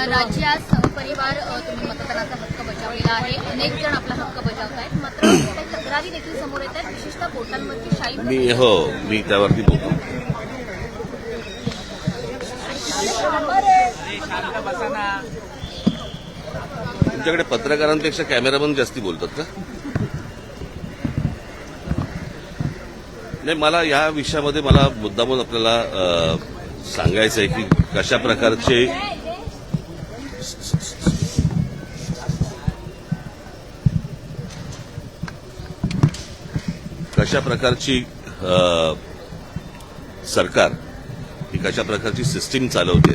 राज्य आज सहपरिवार तुम्ही मतदानाचा हक्क बजावलेला आहे. अनेक जण आपला हक्क बजावत आहेत. मात्र काही तक्रारी देखील समोर येत आहेत, विशेषतः बोटांवरची शाई. मी त्यावरती बोलतो. तुमच्याकडे पत्रकारांपेक्षा कॅमेरामन जास्ती बोलतात का? नाही, मला या विषयामध्ये मला मुद्दामून आपल्याला सांगायचं आहे की कशा प्रकारची सरकार ही कशा प्रकारची सिस्टीम चालवते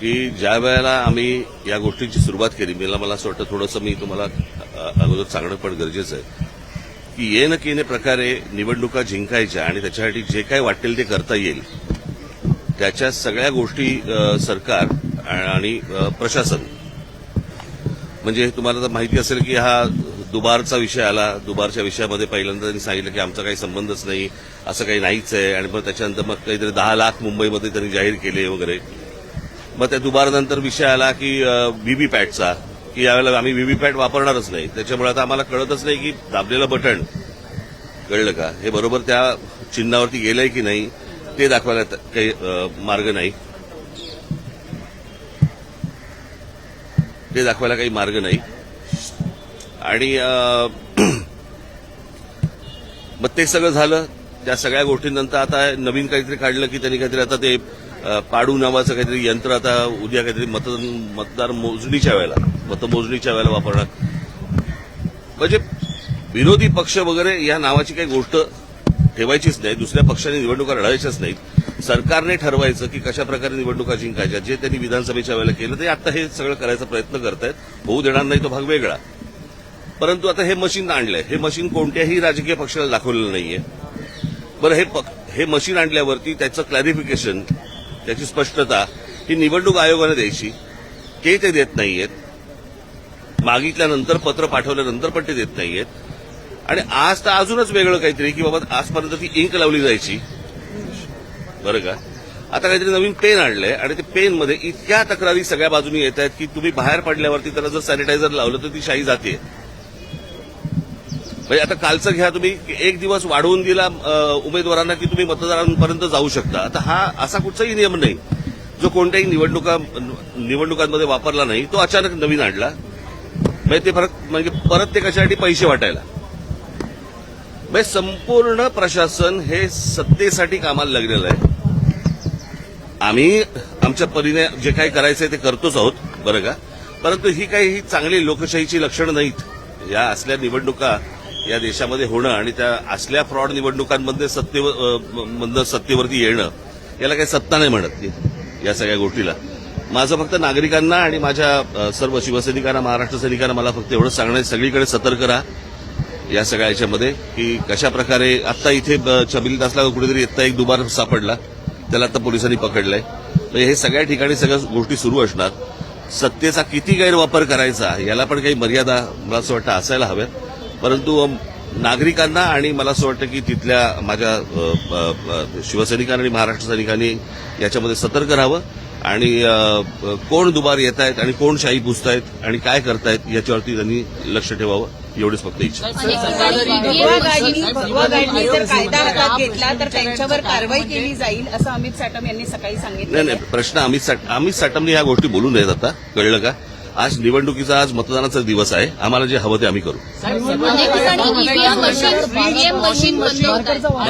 की ज्या वेळेला आम्ही या गोष्टीची सुरुवात केली, मला असं वाटतं थोडंसं मी तुम्हाला अगोदर सांगणं पण गरजेचं आहे की ये न केने प्रकारे निवडणुका जिंकायच्या आणि त्याच्यासाठी जे काही वाटेल ते करता येईल त्याच्या सगळ्या गोष्टी सरकार आणि प्रशासन, म्हणजे तुम्हाला तर माहिती असेल की हा दुबारचा विषय आला. दुबारच्या विषयामध्ये पहिल्यांदा त्यांनी सांगितलं की आमचा काही संबंधच नाही, असं काही नाहीच आहे. आणि मग त्याच्यानंतर मग काहीतरी 10 लाख मुंबईमध्ये त्यांनी जाहीर केले वगैरे. मग त्या दुबारनंतर विषय आला की व्हीव्हीपॅटचा, की यावेळेला आम्ही व्हीव्हीपॅट वापरणारच नाही. त्याच्यामुळे आता आम्हाला कळतच नाही की दाबलेलं बटन कळलं का हे बरोबर त्या चिन्हावरती गेलंय की नाही ते दाखवायला काही मार्ग नाही. आणि मग ते सगळं झालं. त्या सगळ्या गोष्टींनंतर आता नवीन काहीतरी काढलं की त्यांनी काहीतरी आता ते पाडू नावाचं काहीतरी यंत्र आता उद्या काहीतरी मतदार मोजणीच्या वेळेला वापरणार. म्हणजे विरोधी पक्ष वगैरे या नावाची काही गोष्ट ठेवायचीच नाही. दुसऱ्या पक्षाने निवडणुका लढायच्याच नाहीत. सरकारने ठरवायचं की कशा प्रकारे निवडणुका जिंकायच्या. जे त्यांनी विधानसभेच्या वेळेला केलं ते आता हे सगळं करायचा प्रयत्न करतायत. होऊ देणार नाही तो भाग वेगळा. परंतु आता हे मशीन आणलंय. हे मशीन कोणत्याही राजकीय पक्षाला दाखवलेलं नाहीये. बरं, हे मशीन आणल्यावरती त्याचं क्लॅरिफिकेशन, त्याची स्पष्टता ही निवडणूक आयोगाने द्यायची. ते देत नाहीयेत. मागितल्यानंतर, पत्र पाठवल्यानंतर पण ते देत नाहीयेत. आणि आज तर अजूनच वेगळं काहीतरी की बाबा आजपर्यंत ती इंक लावली जायची, बरं का. आता काहीतरी नवीन पेन आणलंय आणि ते पेनमध्ये इतक्या तक्रारी सगळ्या बाजूनी येत आहेत की तुम्ही बाहेर पडल्यावरती त्याला जर सॅनिटायझर लावलं तर ती शाई जाते. म्हणजे आता कालचं घ्या तुम्ही, एक दिवस वाढवून दिला उमेदवारांना की तुम्ही मतदारांपर्यंत जाऊ शकता. आता हा असा कुठचाही नियम नाही जो कोणत्याही निवडणुकांमध्ये वापरला नाही. तो अचानक नवीन आणला. म्हणजे ते म्हणजे परत ते कशासाठी पैसे वाटायला. म्हणजे संपूर्ण प्रशासन हे सत्तेसाठी कामाला लागलेलं आहे. आम्ही आमच्या परीने जे काही करायचंय ते करतोच आहोत, बरं का. परंतु ही काही चांगली लोकशाहीची लक्षणं नाहीत. या असल्या निवडणुका या देशामध्ये होणं आणि त्या असल्या फ्रॉड निवडणुकांमध्ये सत्तेवरती येणं याला काही सत्ता नाही म्हणत या सगळ्या गोष्टीला. माझं फक्त नागरिकांना आणि माझ्या सर्व शिवसैनिकांना, महाराष्ट्र सैनिकांना मला फक्त एवढंच सांगणं, सगळीकडे सतर्क राहा या सगळ्या याच्यामध्ये की कशा प्रकारे. आता इथे छबिलीदासला कुठेतरी इथं एक दुबार सापडला, त्याला आता पोलिसांनी पकडलंय. म्हणजे हे सगळ्या ठिकाणी सगळ्या गोष्टी सुरू असणार. सत्तेचा किती गैरवापर करायचा याला पण काही मर्यादा मला असं वाटतं असायला हव्यात. परंतु नागरिकांना आणि मला असं वाटतं की तिथल्या माझ्या शिवसैनिकांनी आणि महाराष्ट्र सैनिकांनी याच्यामध्ये सतर्क राहावं आणि कोण दुबार येत आहेत आणि कोण शाही पुसतायत आणि काय करतायत याच्यावरती त्यांनी लक्ष ठेवावं, एवढीच फक्त इच्छा. भगवा गाडीने जर कायदा हातात घेतला तर त्यांच्यावर कारवाई केली जाईल असं अमित साटम यांनी सकाळी सांगितलं. नाही, प्रश्न अमित साटमने या गोष्टी बोलू नयेत. आता कळलं का. आज निवडणुकीचा, आज मतदानाचा दिवस आहे. आम्हाला जे हवं ते आम्ही करू. मला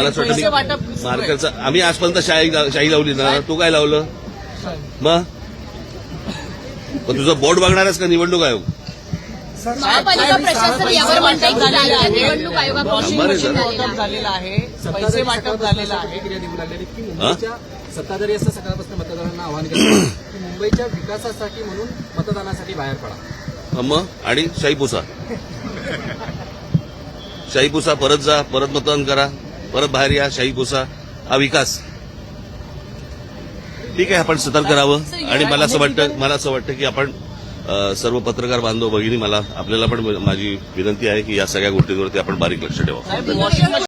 असं वाटतं मार्करचा आम्ही आजपर्यंत शाही लावली ना. तू काय लावलं मग तुझं बोर्ड बघणारच का निवडणूक आयोग? महापालिका प्रशासन यावर म्हणतात की निवडणूक आयोगाकडून झालेला आहे, पैसे वाटप झालेलं आहे. मुंबईच्या सत्ताधारी असं सकाळपासून मतदारांना आवाहन केलं की मुंबईच्या विकासासाठी म्हणून मतदानासाठी बाहेर पडा. मग आणि शाही पुसा, परत जा, परत मतदान करा, परत बाहेर या, शाही पुसा. हा विकास ठीक आहे. आपण सतर्क राहावं. आणि मला असं वाटतं की आपण सर्व पत्रकार बांधव भगिनी, आपल्याला पण माझी विनंती आहे की या सगळ्या गोष्टींवरती आपण बारीक लक्ष ठेवावं.